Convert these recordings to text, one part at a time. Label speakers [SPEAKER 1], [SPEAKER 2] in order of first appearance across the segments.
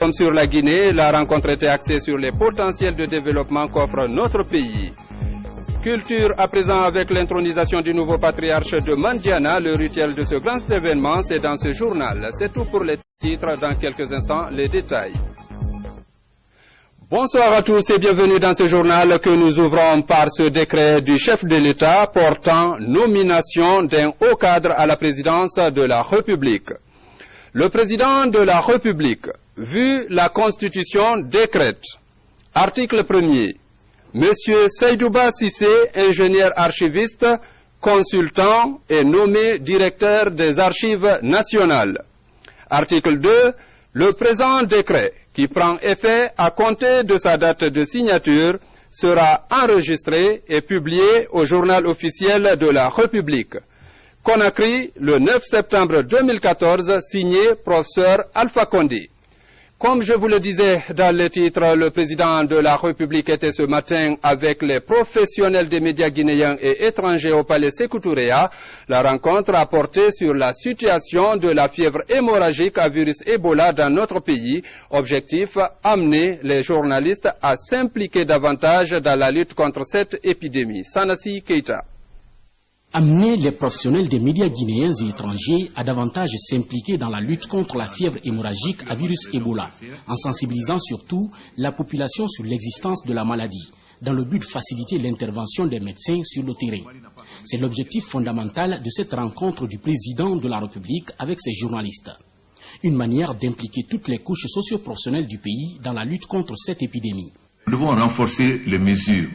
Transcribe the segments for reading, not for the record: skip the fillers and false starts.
[SPEAKER 1] Forum sur la Guinée, la rencontre était axée sur les potentiels de développement qu'offre notre pays. Culture à présent avec l'intronisation du nouveau patriarche de Mandiana. Le rituel de ce grand événement, c'est dans ce journal. C'est tout pour les titres. Dans quelques instants, les détails. Bonsoir à tous et bienvenue dans ce journal que nous ouvrons par ce décret du chef de l'État portant nomination d'un haut cadre à la présidence de la République. Le président de la République, vu la Constitution, décrète. Article 1er. Monsieur Seydouba Sissé, ingénieur archiviste, consultant, est nommé directeur des archives nationales. Article 2. Le présent décret, qui prend effet à compter de sa date de signature, sera enregistré et publié au journal officiel de la République. Conakry, le 9 septembre 2014, signé professeur Alpha Condé. Comme je vous le disais dans le titre, le président de la République était ce matin avec les professionnels des médias guinéens et étrangers au palais Sékou Touréa. La rencontre a porté sur la situation de la fièvre hémorragique à virus Ebola dans notre pays. Objectif, amener les journalistes à s'impliquer davantage dans la lutte contre cette épidémie. Sanassi Keita.
[SPEAKER 2] Amener les professionnels des médias guinéens et étrangers à davantage s'impliquer dans la lutte contre la fièvre hémorragique à virus Ebola, en sensibilisant surtout la population sur l'existence de la maladie, dans le but de faciliter l'intervention des médecins sur le terrain. C'est l'objectif fondamental de cette rencontre du président de la République avec ses journalistes. Une manière d'impliquer toutes les couches socio-professionnelles du pays dans la lutte contre cette épidémie.
[SPEAKER 3] Nous devons renforcer les mesures.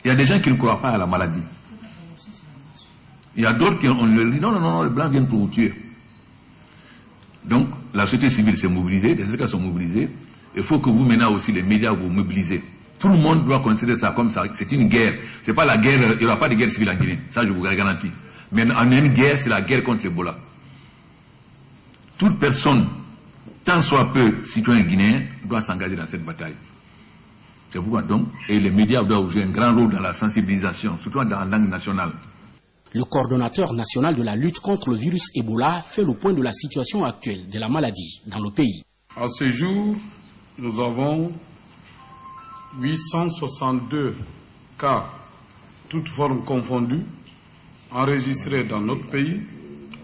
[SPEAKER 3] Il y a des gens qui ne croient pas à la maladie. Il y a d'autres qui on leur dit non, les blancs viennent pour vous tuer. Donc la société civile s'est mobilisée, les syndicats sont mobilisés. Il faut que vous maintenant aussi les médias vous mobilisez. Tout le monde doit considérer ça comme ça. C'est une guerre. C'est pas la guerre. Il n'y aura pas de guerre civile en Guinée. Ça je vous le garantis. Mais en une guerre, c'est la guerre contre l'Ebola. Toute personne, tant soit peu citoyen guinéen, doit s'engager dans cette bataille. C'est pourquoi donc, et les médias doivent jouer un grand rôle dans la sensibilisation, surtout dans la langue nationale.
[SPEAKER 2] Le coordonnateur national de la lutte contre le virus Ebola fait le point de la situation actuelle de la maladie dans le pays.
[SPEAKER 4] À ce jour, nous avons 862 cas, toutes formes confondues, enregistrés dans notre pays,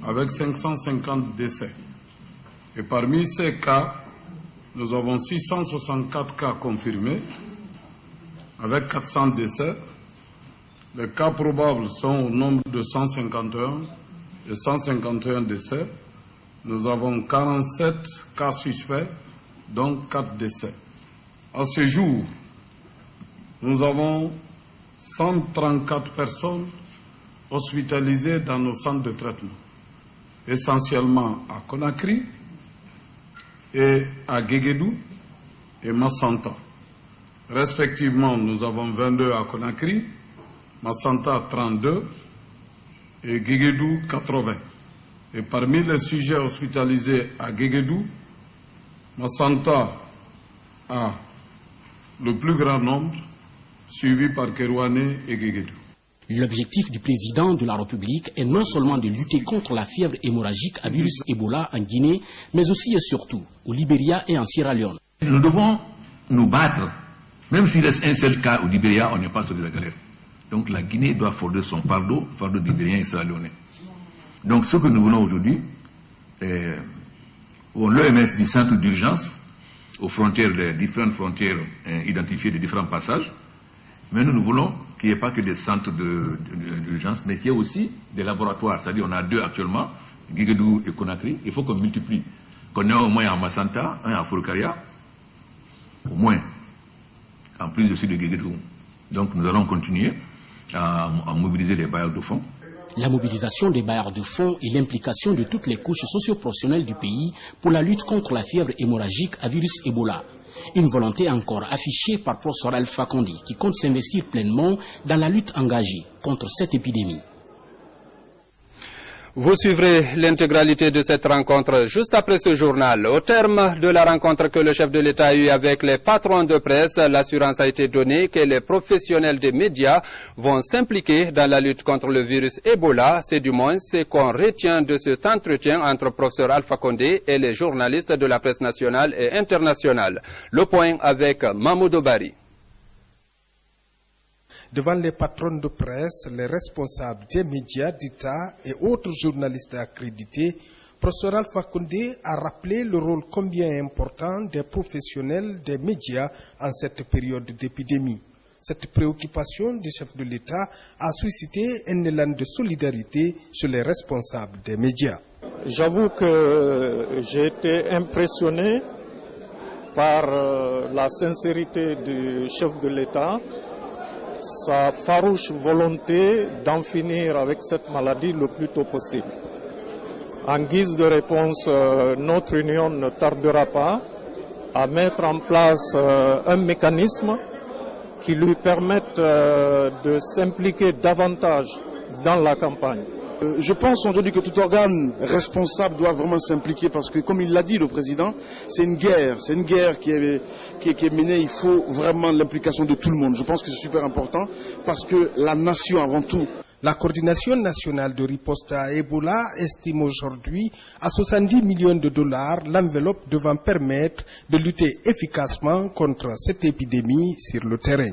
[SPEAKER 4] avec 550 décès. Et parmi ces cas, nous avons 664 cas confirmés, avec 400 décès. Les cas probables sont au nombre de 151 et 151 décès. Nous avons 47 cas suspects, donc 4 décès. À ce jour, nous avons 134 personnes hospitalisées dans nos centres de traitement, essentiellement à Conakry et à Guéguédou et Massanta. Respectivement, nous avons 22 à Conakry, Massanta 32 et Guéguédou 80. Et parmi les sujets hospitalisés à Guéguédou, Massanta a le plus grand nombre, suivi par Kerouané et Guéguédou.
[SPEAKER 2] L'objectif du président de la République est non seulement de lutter contre la fièvre hémorragique à virus Ebola en Guinée, mais aussi et surtout au Libéria et en Sierra Leone.
[SPEAKER 3] Nous devons nous battre. Même s'il reste un seul cas au Libéria, on n'est pas sorti de la galère. Donc la Guinée doit fonder son fardeau libérien et sierra-léonais. Donc ce que nous voulons aujourd'hui, l'OMS dit centre d'urgence, aux frontières, les différentes frontières identifiées de différents passages, mais nous voulons qu'il n'y ait pas que des centres d'urgence, mais qu'il y ait aussi des laboratoires. C'est-à-dire on a 2 actuellement, Guéguédou et Conakry. Il faut qu'on multiplie. Qu'on ait au moins à Massanta, un à Fouroukaria, au moins, en plus aussi de Guéguédou. Donc nous allons continuer à mobiliser les bailleurs de fonds.
[SPEAKER 2] La mobilisation des bailleurs de fonds et l'implication de toutes les couches socio-professionnelles du pays pour la lutte contre la fièvre hémorragique à virus Ebola. Une volonté encore affichée par professeur Alpha Condé qui compte s'investir pleinement dans la lutte engagée contre cette épidémie.
[SPEAKER 1] Vous suivrez l'intégralité de cette rencontre juste après ce journal. Au terme de la rencontre que le chef de l'État a eue avec les patrons de presse, l'assurance a été donnée que les professionnels des médias vont s'impliquer dans la lutte contre le virus Ebola. C'est du moins ce qu'on retient de cet entretien entre professeur Alpha Condé et les journalistes de la presse nationale et internationale. Le point avec Mahmoud Bari.
[SPEAKER 5] Devant les patrons de presse, les responsables des médias d'État et autres journalistes accrédités, professeur Alpha Condé a rappelé le rôle combien important des professionnels des médias en cette période d'épidémie. Cette préoccupation du chef de l'État a suscité un élan de solidarité chez les responsables des médias.
[SPEAKER 6] J'avoue que j'ai été impressionné par la sincérité du chef de l'État, sa farouche volonté d'en finir avec cette maladie le plus tôt possible. En guise de réponse, notre union ne tardera pas à mettre en place un mécanisme qui lui permette de s'impliquer davantage dans la campagne.
[SPEAKER 7] Je pense aujourd'hui que tout organe responsable doit vraiment s'impliquer parce que, comme il l'a dit le président, c'est une guerre qui est menée. Il faut vraiment l'implication de tout le monde. Je pense que c'est super important parce que la nation avant tout.
[SPEAKER 5] La coordination nationale de riposte à Ebola estime aujourd'hui à 70 millions de dollars l'enveloppe devant permettre de lutter efficacement contre cette épidémie sur le terrain.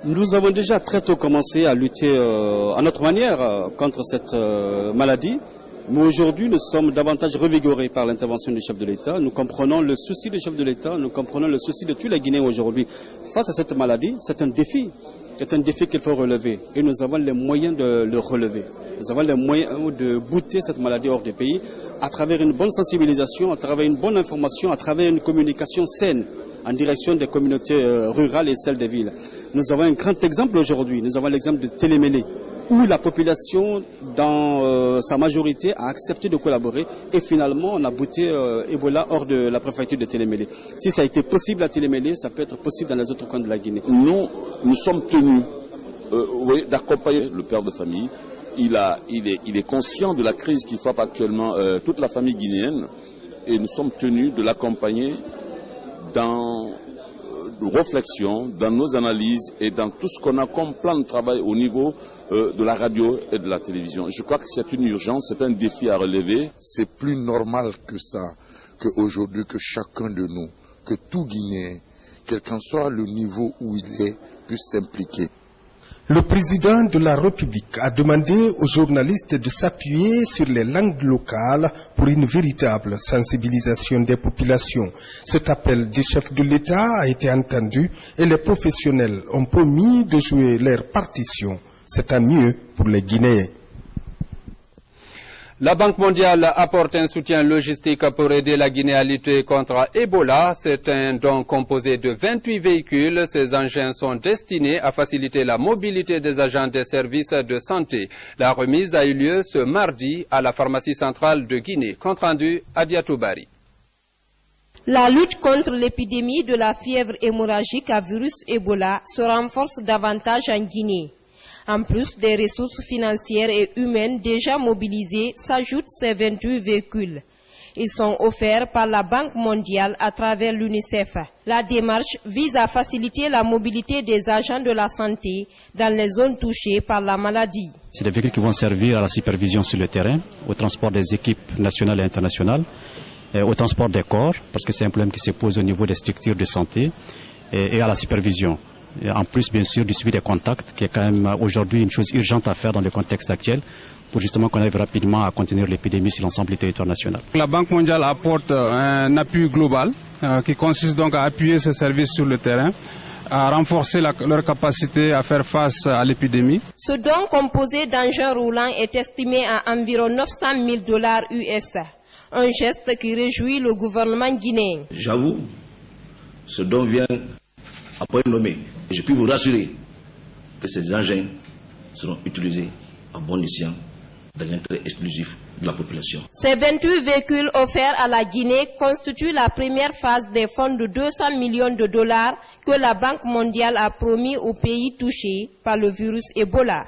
[SPEAKER 8] Nous avons déjà très tôt commencé à lutter à notre manière contre cette maladie. Mais aujourd'hui, nous sommes davantage revigorés par l'intervention du chef de l'État. Nous comprenons le souci du chef de l'État, nous comprenons le souci de tous les Guinéens aujourd'hui. Face à cette maladie, c'est un défi. C'est un défi qu'il faut relever. Et nous avons les moyens de le relever. Nous avons les moyens de bouter cette maladie hors du pays à travers une bonne sensibilisation, à travers une bonne information, à travers une communication saine en direction des communautés rurales et celles des villes. Nous avons un grand exemple aujourd'hui. Nous avons l'exemple de Télémélé, où la population, dans sa majorité, a accepté de collaborer et finalement on a bouté Ebola hors de la préfecture de Télémélé. Si ça a été possible à Télémélé, ça peut être possible dans les autres coins de la Guinée.
[SPEAKER 9] Nous sommes tenus d'accompagner le père de famille. Il est conscient de la crise qui frappe actuellement toute la famille guinéenne et nous sommes tenus de l'accompagner dans nos réflexions, dans nos analyses et dans tout ce qu'on a comme plan de travail au niveau de la radio et de la télévision. Je crois que c'est une urgence, c'est un défi à relever.
[SPEAKER 10] C'est plus normal que ça, qu'aujourd'hui, que chacun de nous, que tout Guinéen, quel qu'en soit le niveau où il est, puisse s'impliquer.
[SPEAKER 5] Le président de la République a demandé aux journalistes de s'appuyer sur les langues locales pour une véritable sensibilisation des populations. Cet appel du chef de l'État a été entendu et les professionnels ont promis de jouer leur partition. C'est un mieux pour les Guinéens.
[SPEAKER 1] La Banque mondiale apporte un soutien logistique pour aider la Guinée à lutter contre Ebola. C'est un don composé de 28 véhicules. Ces engins sont destinés à faciliter la mobilité des agents des services de santé. La remise a eu lieu ce mardi à la pharmacie centrale de Guinée. Compte rendu à Diatoubari.
[SPEAKER 11] La lutte contre l'épidémie de la fièvre hémorragique à virus Ebola se renforce davantage en Guinée. En plus des ressources financières et humaines déjà mobilisées, s'ajoutent ces 28 véhicules. Ils sont offerts par la Banque mondiale à travers l'UNICEF. La démarche vise à faciliter la mobilité des agents de la santé dans les zones touchées par la maladie.
[SPEAKER 12] C'est des véhicules qui vont servir à la supervision sur le terrain, au transport des équipes nationales et internationales, au transport des corps, parce que c'est un problème qui se pose au niveau des structures de santé, et à la supervision. Et en plus, bien sûr, du suivi des contacts, qui est quand même aujourd'hui une chose urgente à faire dans le contexte actuel, pour justement qu'on arrive rapidement à contenir l'épidémie sur l'ensemble du territoire national.
[SPEAKER 13] La Banque mondiale apporte un appui global qui consiste donc à appuyer ces services sur le terrain, à renforcer leur capacité à faire face à l'épidémie.
[SPEAKER 11] Ce don composé d'engins roulants est estimé à environ 900 000 $ US, un geste qui réjouit le gouvernement guinéen.
[SPEAKER 14] J'avoue, ce don vient après nommé. Et je puis vous rassurer que ces engins seront utilisés à bon escient dans l'intérêt exclusif de la population.
[SPEAKER 11] Ces 28 véhicules offerts à la Guinée constituent la première phase des fonds de 200 millions de dollars que la Banque mondiale a promis aux pays touchés par le virus Ebola.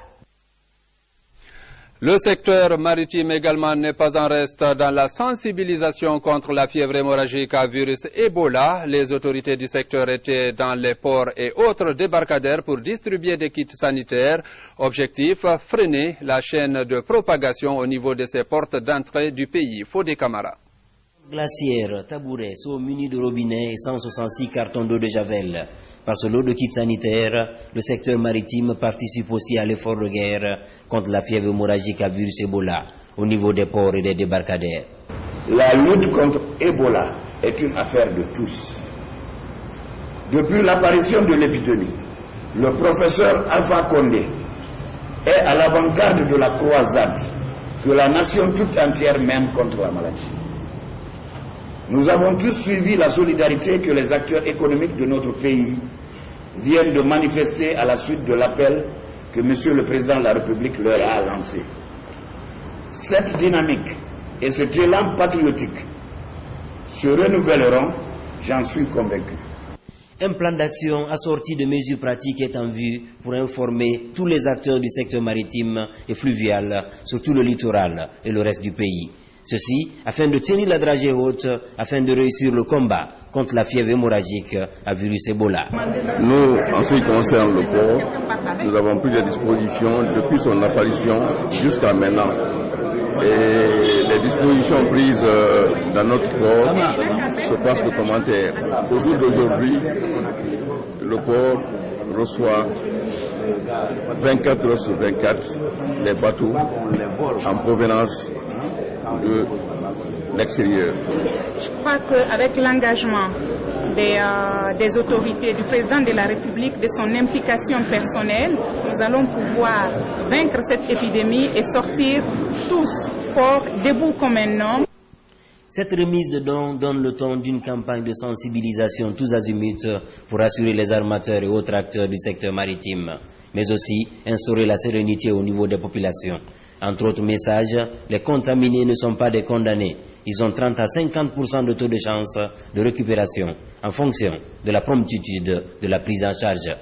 [SPEAKER 1] Le secteur maritime également n'est pas en reste dans la sensibilisation contre la fièvre hémorragique à virus Ebola. Les autorités du secteur étaient dans les ports et autres débarcadères pour distribuer des kits sanitaires. Objectif, freiner la chaîne de propagation au niveau de ces portes d'entrée du pays. Fodé Camara.
[SPEAKER 15] Glacières, tabourets, seaux munis de robinets et 166 cartons d'eau de javel. Par ce lot de kits sanitaires, le secteur maritime participe aussi à l'effort de guerre contre la fièvre hémorragique à virus Ebola au niveau des ports et des débarcadères.
[SPEAKER 16] La lutte contre Ebola est une affaire de tous. Depuis l'apparition de l'épidémie, le professeur Alpha Condé est à l'avant-garde de la croisade que la nation toute entière mène contre la maladie. Nous avons tous suivi la solidarité que les acteurs économiques de notre pays viennent de manifester à la suite de l'appel que Monsieur le Président de la République leur a lancé. Cette dynamique et cet élan patriotique se renouvelleront, j'en suis convaincu.
[SPEAKER 15] Un plan d'action assorti de mesures pratiques est en vue pour informer tous les acteurs du secteur maritime et fluvial sur tout le littoral et le reste du pays. Ceci afin de tenir la dragée haute, afin de réussir le combat contre la fièvre hémorragique à virus Ebola.
[SPEAKER 9] Nous, en ce qui concerne le port, nous avons pris des dispositions depuis son apparition jusqu'à maintenant. Et les dispositions prises dans notre port se passent de commentaires. Au jour d'aujourd'hui, le port reçoit 24 heures sur 24 les bateaux en provenance de l'extérieur.
[SPEAKER 17] Je crois qu'avec l'engagement des autorités, du président de la République, de son implication personnelle, nous allons pouvoir vaincre cette épidémie et sortir tous forts, debout comme un homme.
[SPEAKER 15] Cette remise de dons donne le ton d'une campagne de sensibilisation tous azimuts pour assurer les armateurs et autres acteurs du secteur maritime, mais aussi instaurer la sérénité au niveau des populations. Entre autres messages, les contaminés ne sont pas des condamnés. Ils ont 30 à 50% de taux de chance de récupération en fonction de la promptitude de la prise en charge.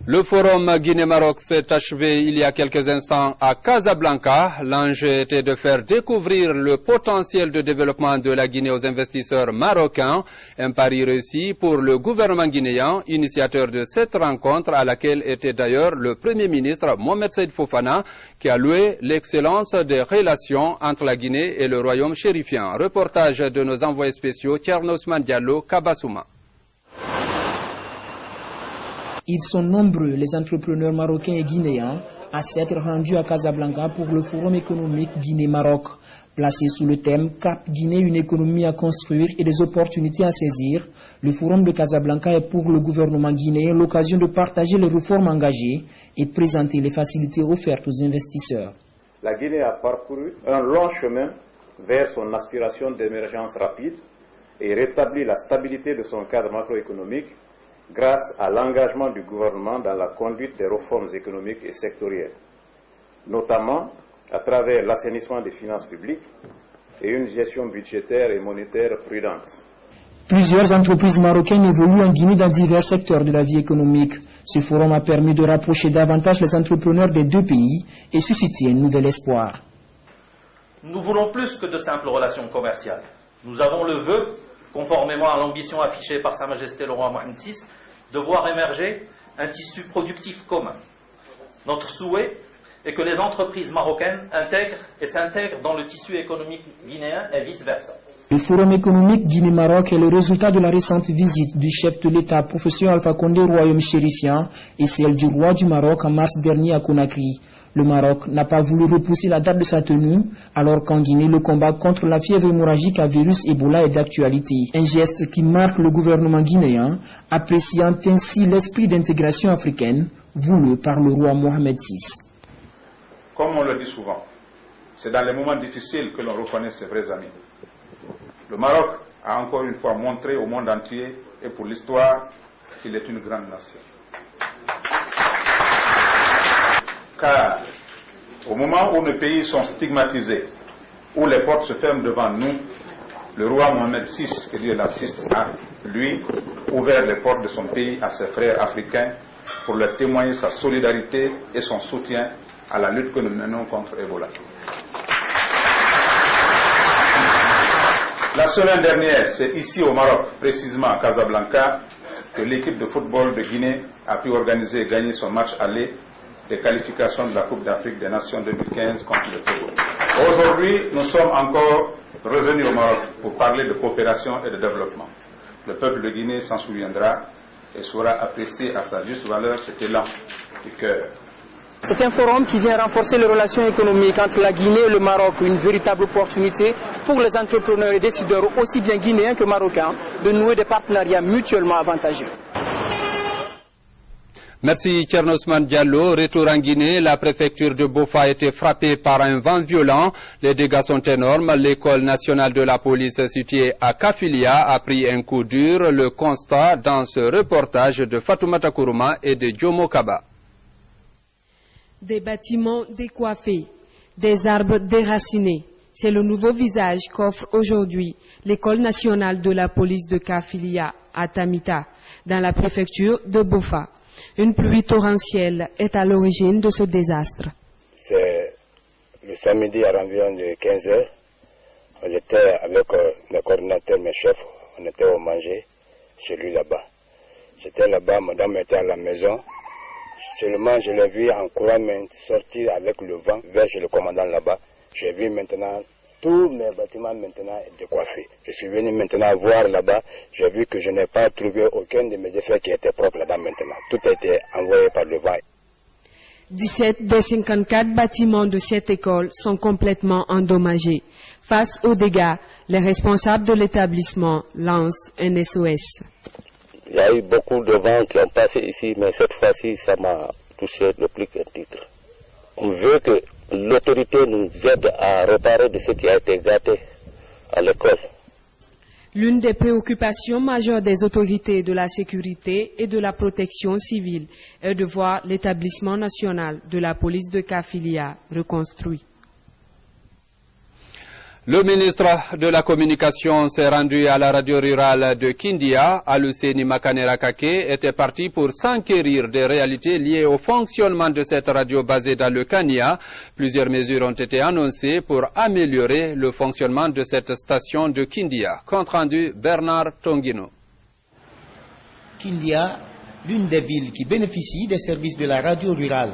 [SPEAKER 1] Le forum Guinée-Maroc s'est achevé il y a quelques instants à Casablanca. L'enjeu était de faire découvrir le potentiel de développement de la Guinée aux investisseurs marocains. Un pari réussi pour le gouvernement guinéen, initiateur de cette rencontre à laquelle était d'ailleurs le Premier ministre Mohamed Saïd Fofana, qui a loué l'excellence des relations entre la Guinée et le royaume chérifien. Reportage de nos envoyés spéciaux Thierno Ousmane Diallo, Kabassouma.
[SPEAKER 18] Ils sont nombreux, les entrepreneurs marocains et guinéens, à s'être rendus à Casablanca pour le Forum économique Guinée-Maroc. Placé sous le thème « Cap Guinée, une économie à construire et des opportunités à saisir », le Forum de Casablanca est pour le gouvernement guinéen l'occasion de partager les réformes engagées et présenter les facilités offertes aux investisseurs.
[SPEAKER 19] La Guinée a parcouru un long chemin vers son aspiration d'émergence rapide et rétabli la stabilité de son cadre macroéconomique grâce à l'engagement du gouvernement dans la conduite des réformes économiques et sectorielles, notamment à travers l'assainissement des finances publiques et une gestion budgétaire et monétaire prudente.
[SPEAKER 18] Plusieurs entreprises marocaines évoluent en Guinée dans divers secteurs de la vie économique. Ce forum a permis de rapprocher davantage les entrepreneurs des deux pays et susciter un nouvel espoir.
[SPEAKER 20] Nous voulons plus que de simples relations commerciales. Nous avons le vœu, conformément à l'ambition affichée par Sa Majesté le roi Mohamed VI, de voir émerger un tissu productif commun. Notre souhait est que les entreprises marocaines intègrent et s'intègrent dans le tissu économique guinéen et vice-versa.
[SPEAKER 18] Le Forum économique Guinée-Maroc est le résultat de la récente visite du chef de l'État, professeur Alpha Condé, au royaume chérifien, et celle du roi du Maroc en mars dernier à Conakry. Le Maroc n'a pas voulu repousser la date de sa tenue, alors qu'en Guinée, le combat contre la fièvre hémorragique à virus Ebola est d'actualité. Un geste qui marque le gouvernement guinéen, appréciant ainsi l'esprit d'intégration africaine voulu par le roi Mohamed VI.
[SPEAKER 21] Comme on le dit souvent, c'est dans les moments difficiles que l'on reconnaît ses vrais amis. Le Maroc a encore une fois montré au monde entier et pour l'histoire qu'il est une grande nation. Car au moment où nos pays sont stigmatisés, où les portes se ferment devant nous, le roi Mohamed VI, que Dieu l'assiste, a, lui, ouvert les portes de son pays à ses frères africains pour leur témoigner sa solidarité et son soutien à la lutte que nous menons contre Ebola. La semaine dernière, c'est ici au Maroc, précisément à Casablanca, que l'équipe de football de Guinée a pu organiser et gagner son match aller des qualifications de la Coupe d'Afrique des Nations 2015 contre le Togo. Aujourd'hui, nous sommes encore revenus au Maroc pour parler de coopération et de développement. Le peuple de Guinée s'en souviendra et saura apprécier à sa juste valeur cet élan du cœur.
[SPEAKER 4] C'est un forum qui vient renforcer les relations économiques entre la Guinée et le Maroc, une véritable opportunité pour les entrepreneurs et décideurs, aussi bien guinéens que marocains, de nouer des partenariats mutuellement avantageux.
[SPEAKER 1] Merci Tchernosman Diallo. Retour en Guinée, la préfecture de Bofa a été frappée par un vent violent. Les dégâts sont énormes. L'école nationale de la police située à Kafilia a pris un coup dur. Le constat dans ce reportage de Fatoumata Kourouma et de Djomo Kaba.
[SPEAKER 22] Des bâtiments décoiffés, des arbres déracinés. C'est le nouveau visage qu'offre aujourd'hui l'école nationale de la police de Kafilia à Tamita, dans la préfecture de Bofa. Une pluie torrentielle est à l'origine de ce désastre.
[SPEAKER 23] C'est le samedi à environ de 15 h. J'étais avec mes coordinateurs, mes chefs. On était au manger chez lui là-bas. J'étais là-bas, madame était à la maison. Seulement, je l'ai vu en courant sortir avec le vent vers chez le commandant là-bas. J'ai vu maintenant tous mes bâtiments maintenant décoiffés. Je suis venu maintenant voir là-bas. J'ai vu que je n'ai pas trouvé aucun de mes défauts qui était propre là-bas maintenant. Tout a été envoyé par le vent.
[SPEAKER 22] 17 des 54 bâtiments de cette école sont complètement endommagés. Face aux dégâts, les responsables de l'établissement lancent un SOS.
[SPEAKER 23] Il y a eu beaucoup de vents qui ont passé ici, mais cette fois-ci, ça m'a touché de plus qu'un titre. On veut que l'autorité nous aide à réparer de ce qui a été gâté à l'école.
[SPEAKER 22] L'une des préoccupations majeures des autorités de la sécurité et de la protection civile est de voir l'établissement national de la police de Kafilia reconstruit.
[SPEAKER 1] Le ministre de la Communication s'est rendu à la radio rurale de Kindia. Aluseni Makanera Kake était parti pour s'enquérir des réalités liées au fonctionnement de cette radio basée dans le Kenya. Plusieurs mesures ont été annoncées pour améliorer le fonctionnement de cette station de Kindia. Compte rendu Bernard Tongino.
[SPEAKER 24] Kindia, l'une des villes qui bénéficient des services de la radio rurale.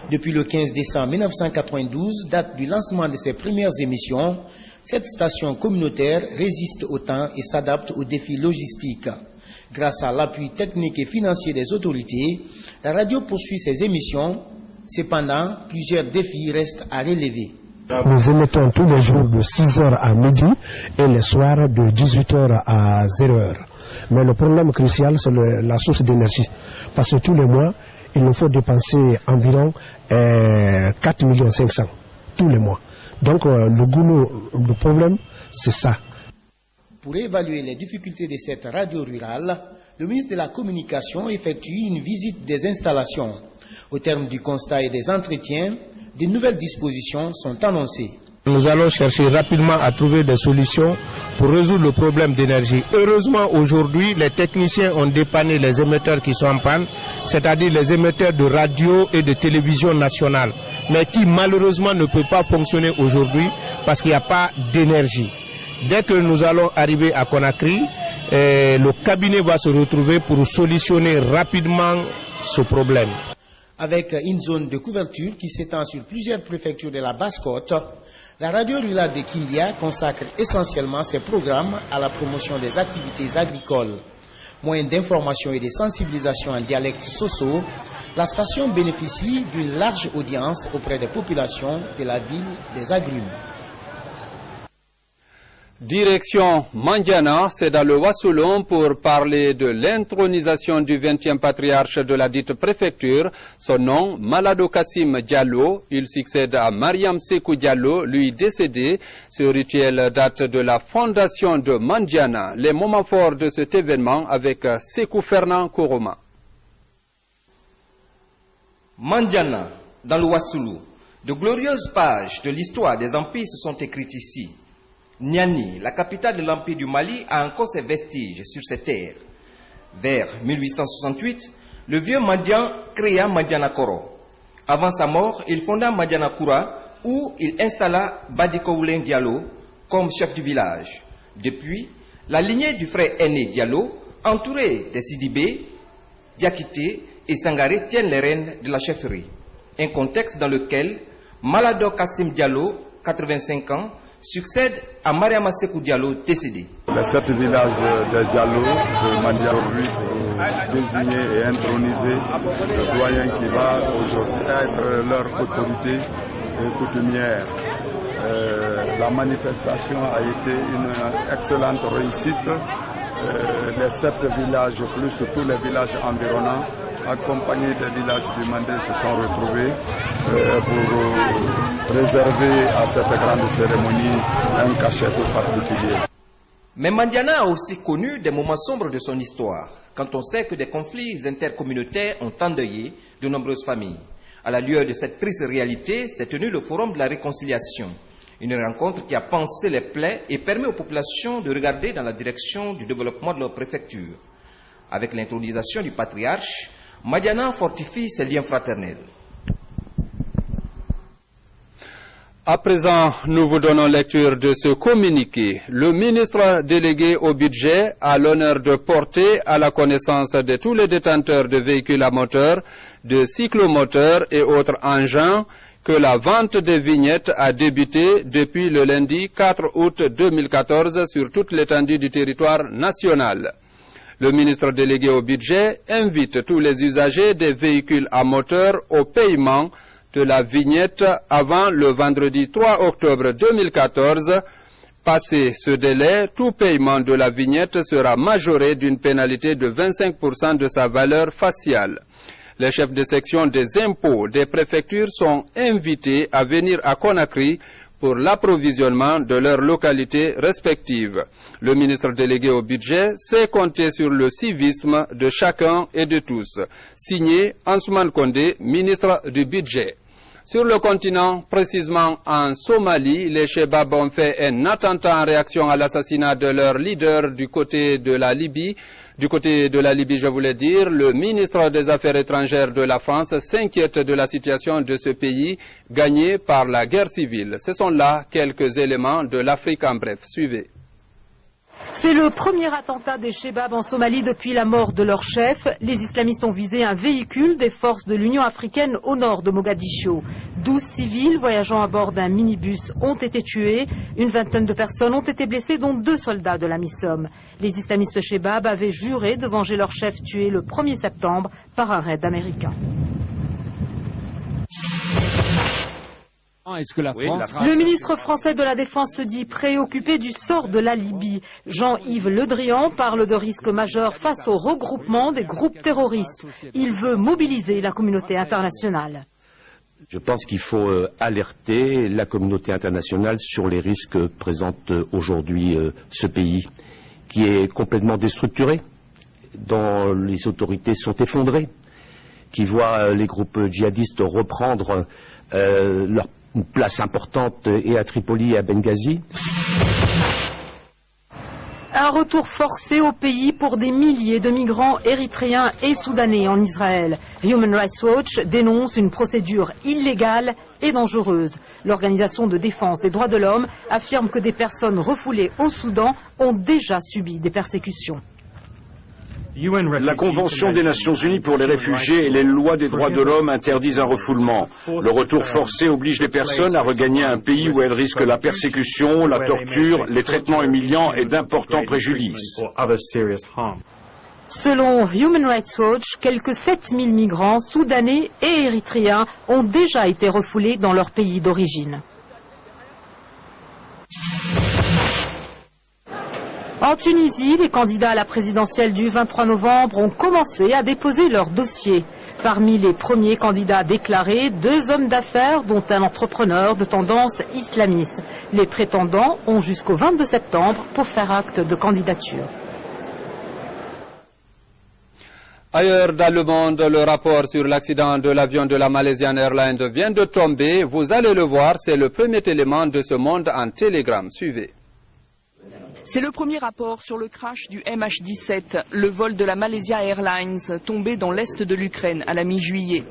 [SPEAKER 24] Depuis le 15 décembre 1992, date du lancement de ses premières émissions, cette station communautaire résiste au temps et s'adapte aux défis logistiques. Grâce à l'appui technique et financier des autorités, la radio poursuit ses émissions. Cependant, plusieurs défis restent à relever.
[SPEAKER 25] Nous émettons tous les jours de 6 h à midi et les soirs de 18 h à 0 h. Mais le problème crucial, c'est la source d'énergie. Parce que tous les mois, il nous faut dépenser environ 4 500 000 tous les mois. Donc le problème, c'est ça.
[SPEAKER 24] Pour évaluer les difficultés de cette radio rurale, le ministre de la Communication effectue une visite des installations. Au terme du constat et des entretiens, de nouvelles dispositions sont annoncées.
[SPEAKER 26] Nous allons chercher rapidement à trouver des solutions pour résoudre le problème d'énergie. Heureusement, aujourd'hui, les techniciens ont dépanné les émetteurs qui sont en panne, c'est-à-dire les émetteurs de radio et de télévision nationale, mais qui malheureusement ne peuvent pas fonctionner aujourd'hui parce qu'il n'y a pas d'énergie. Dès que nous allons arriver à Conakry, le cabinet va se retrouver pour solutionner rapidement ce problème.
[SPEAKER 24] Avec une zone de couverture qui s'étend sur plusieurs préfectures de la Basse-Côte, la radio rurale de Kindia consacre essentiellement ses programmes à la promotion des activités agricoles. Moyen d'information et de sensibilisation en dialecte soso, la station bénéficie d'une large audience auprès des populations de la ville des agrumes.
[SPEAKER 1] Direction Mandiana, c'est dans le Wassoulon pour parler de l'intronisation du 20e patriarche de la dite préfecture. Son nom, Malado Kassim Diallo. Il succède à Mariam Sekou Diallo, lui décédé. Ce rituel date de la fondation de Mandiana. Les moments forts de cet événement avec Sekou Fernand Kourouma.
[SPEAKER 27] Mandiana, dans le Wassoulou. De glorieuses pages de l'histoire des empires se sont écrites ici. Niani, la capitale de l'Empire du Mali, a encore ses vestiges sur ces terres. Vers 1868, le vieux Mandian créa Mandiana Koro. Avant sa mort, il fonda Madiana Koura, où il installa Badikoulin Diallo comme chef du village. Depuis, la lignée du frère aîné Diallo, entourée des Sidibé, Diakité et Sangaré, tiennent les rênes de la chefferie. Un contexte dans lequel Malado Kassim Diallo, 85 ans, succède à Mariama Sekou Diallo, décédé.
[SPEAKER 2] Les 7 villages de Diallo, de Mandia aujourd'hui, désigné et intronisé le doyen qui va aujourd'hui être leur autorité coutumière. La manifestation a été une excellente réussite. Les 7 villages plus tous les villages environnants, accompagnés des villages du Mandé, se sont retrouvés pour réserver à cette grande cérémonie un cachet tout particulier.
[SPEAKER 27] Mais Mandiana a aussi connu des moments sombres de son histoire, quand on sait que des conflits intercommunautaires ont endeuillé de nombreuses familles. À la lueur de cette triste réalité, s'est tenu le Forum de la Réconciliation, une rencontre qui a pansé les plaies et permet aux populations de regarder dans la direction du développement de leur préfecture. Avec l'intronisation du patriarche, Madiana fortifie ses liens fraternels.
[SPEAKER 1] À présent, nous vous donnons lecture de ce communiqué. Le ministre délégué au budget a l'honneur de porter à la connaissance de tous les détenteurs de véhicules à moteur, de cyclomoteurs et autres engins que la vente des vignettes a débuté depuis le lundi 4 août 2014 sur toute l'étendue du territoire national. Le ministre délégué au budget invite tous les usagers des véhicules à moteur au paiement de la vignette avant le vendredi 3 octobre 2014. Passé ce délai, tout paiement de la vignette sera majoré d'une pénalité de 25% de sa valeur faciale. Les chefs de section des impôts des préfectures sont invités à venir à Conakry pour l'approvisionnement de leurs localités respectives. Le ministre délégué au budget sait compter sur le civisme de chacun et de tous. Signé Ansoumane Kondé, ministre du budget. Sur le continent, précisément en Somalie, les Chebab ont fait un attentat en réaction à l'assassinat de leur leader du côté de la Libye. Du côté de la Libye, je voulais dire, le ministre des Affaires étrangères de la France s'inquiète de la situation de ce pays gagné par la guerre civile. Ce sont là quelques éléments de l'Afrique en bref. Suivez.
[SPEAKER 3] C'est le premier attentat des Chebab en Somalie depuis la mort de leur chef. Les islamistes ont visé un véhicule des forces de l'Union africaine au nord de Mogadiscio. 12 civils voyageant à bord d'un minibus ont été tués. Une vingtaine de personnes ont été blessées, dont 2 soldats de la MISOM. Les islamistes Chebab avaient juré de venger leur chef tué le 1er septembre par un raid américain. Le ministre français de la Défense se dit préoccupé du sort de la Libye. Jean-Yves Le Drian parle de risques majeurs face au regroupement des groupes terroristes. Il veut mobiliser la communauté internationale.
[SPEAKER 5] Je pense qu'il faut alerter la communauté internationale sur les risques que présente aujourd'hui ce pays, qui est complètement déstructuré, dont les autorités sont effondrées, qui voit les groupes djihadistes reprendre leur place importante et à Tripoli et à Benghazi.
[SPEAKER 3] Un retour forcé au pays pour des milliers de migrants érythréens et soudanais en Israël. Human Rights Watch dénonce une procédure illégale et dangereuse. L'organisation de défense des droits de l'homme affirme que des personnes refoulées au Soudan ont déjà subi des persécutions.
[SPEAKER 6] La Convention des Nations Unies pour les réfugiés et les lois des droits de l'homme interdisent un refoulement. Le retour forcé oblige les personnes à regagner un pays où elles risquent la persécution, la torture, les traitements humiliants et d'importants préjudices.
[SPEAKER 3] Selon Human Rights Watch, quelques 7000 migrants soudanais et érythréens ont déjà été refoulés dans leur pays d'origine. En Tunisie, les candidats à la présidentielle du 23 novembre ont commencé à déposer leur dossier. Parmi les premiers candidats déclarés, 2 hommes d'affaires, dont un entrepreneur de tendance islamiste. Les prétendants ont jusqu'au 22 septembre pour faire acte de candidature.
[SPEAKER 1] Ailleurs dans le monde, le rapport sur l'accident de l'avion de la Malaysian Airlines vient de tomber. Vous allez le voir, c'est le premier élément de ce monde en télégramme. Suivez.
[SPEAKER 7] C'est le premier rapport sur le crash du MH17, le vol de la Malaysia Airlines, tombé dans l'est de l'Ukraine à la mi-juillet.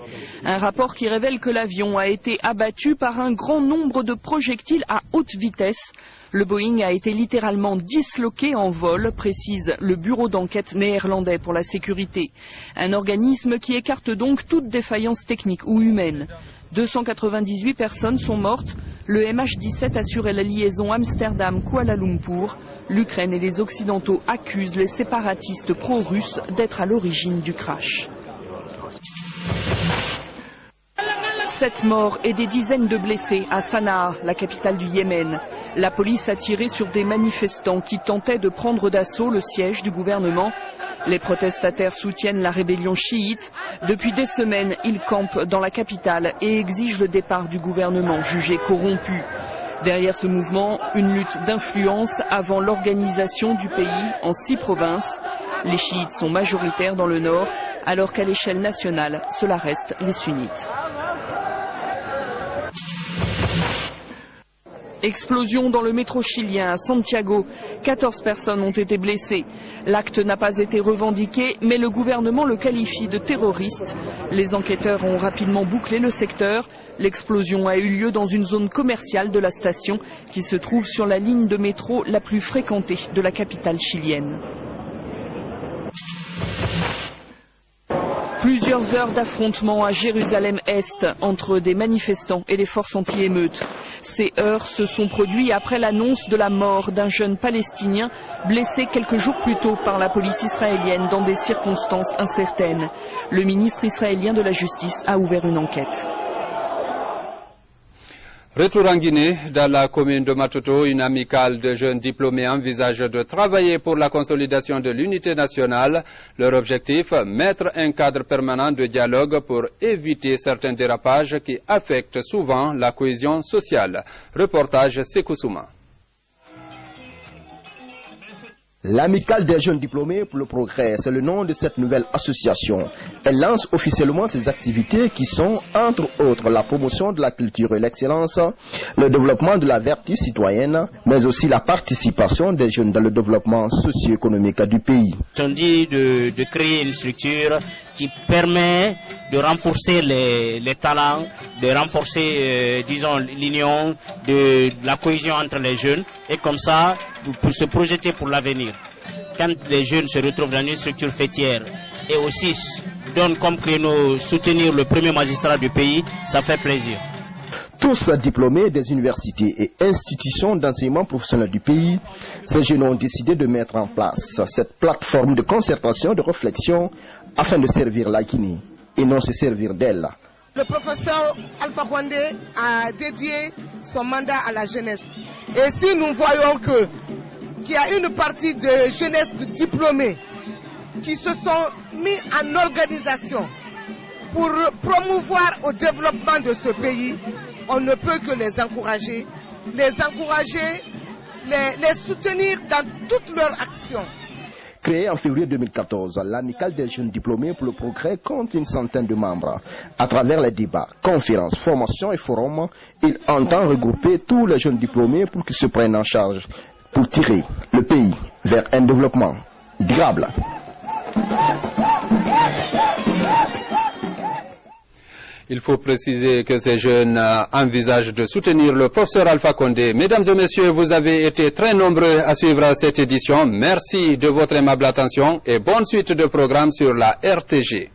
[SPEAKER 7] Un rapport qui révèle que l'avion a été abattu par un grand nombre de projectiles à haute vitesse. Le Boeing a été littéralement disloqué en vol, précise le bureau d'enquête néerlandais pour la sécurité. Un organisme qui écarte donc toute défaillance technique ou humaine. 298 personnes sont mortes. Le MH17 assurait la liaison Amsterdam-Kuala Lumpur. L'Ukraine et les Occidentaux accusent les séparatistes pro-russes d'être à l'origine du crash. 7 morts et des dizaines de blessés à Sanaa, la capitale du Yémen. La police a tiré sur des manifestants qui tentaient de prendre d'assaut le siège du gouvernement. Les protestataires soutiennent la rébellion chiite. Depuis des semaines, ils campent dans la capitale et exigent le départ du gouvernement jugé corrompu. Derrière ce mouvement, une lutte d'influence avant l'organisation du pays en 6 provinces. Les chiites sont majoritaires dans le nord, alors qu'à l'échelle nationale, cela reste les sunnites. Explosion dans le métro chilien à Santiago. 14 personnes ont été blessées. L'acte n'a pas été revendiqué, mais le gouvernement le qualifie de terroriste. Les enquêteurs ont rapidement bouclé le secteur. L'explosion a eu lieu dans une zone commerciale de la station qui se trouve sur la ligne de métro la plus fréquentée de la capitale chilienne. Plusieurs heures d'affrontements à Jérusalem-Est entre des manifestants et les forces anti-émeutes. Ces heurts se sont produits après l'annonce de la mort d'un jeune Palestinien blessé quelques jours plus tôt par la police israélienne dans des circonstances incertaines. Le ministre israélien de la Justice a ouvert une enquête.
[SPEAKER 1] Retour en Guinée, dans la commune de Matoto, une amicale de jeunes diplômés envisage de travailler pour la consolidation de l'unité nationale. Leur objectif, mettre un cadre permanent de dialogue pour éviter certains dérapages qui affectent souvent la cohésion sociale. Reportage Sekousouma.
[SPEAKER 8] L'amicale des jeunes diplômés pour le progrès, c'est le nom de cette nouvelle association. Elle lance officiellement ses activités qui sont, entre autres, la promotion de la culture et l'excellence, le développement de la vertu citoyenne, mais aussi la participation des jeunes dans le développement socio-économique du pays.
[SPEAKER 10] On dit de créer une structure qui permet de renforcer les talents, de renforcer, disons, l'union, de la cohésion entre les jeunes, et comme ça, pour se projeter pour l'avenir. Quand les jeunes se retrouvent dans une structure fêtière et aussi donnent comme créneau soutenir le premier magistrat du pays, ça fait plaisir.
[SPEAKER 8] Tous diplômés des universités et institutions d'enseignement professionnel du pays, ces jeunes ont décidé de mettre en place cette plateforme de concertation, de réflexion, afin de servir la Guinée et non se servir d'elle.
[SPEAKER 11] Le professeur Alpha Condé a dédié son mandat à la jeunesse. Et si nous voyons qu'il y a une partie de jeunesse de diplômés qui se sont mis en organisation pour promouvoir au développement de ce pays, on ne peut que les encourager, les soutenir dans toutes leurs actions.
[SPEAKER 8] Créée en février 2014, l'amicale des jeunes diplômés pour le progrès compte une centaine de membres. À travers les débats, conférences, formations et forums, il entend regrouper tous les jeunes diplômés pour qu'ils se prennent en charge, pour tirer le pays vers un développement durable.
[SPEAKER 1] Il faut préciser que ces jeunes envisagent de soutenir le professeur Alpha Condé. Mesdames et messieurs, vous avez été très nombreux à suivre cette édition. Merci de votre aimable attention et bonne suite de programme sur la RTG.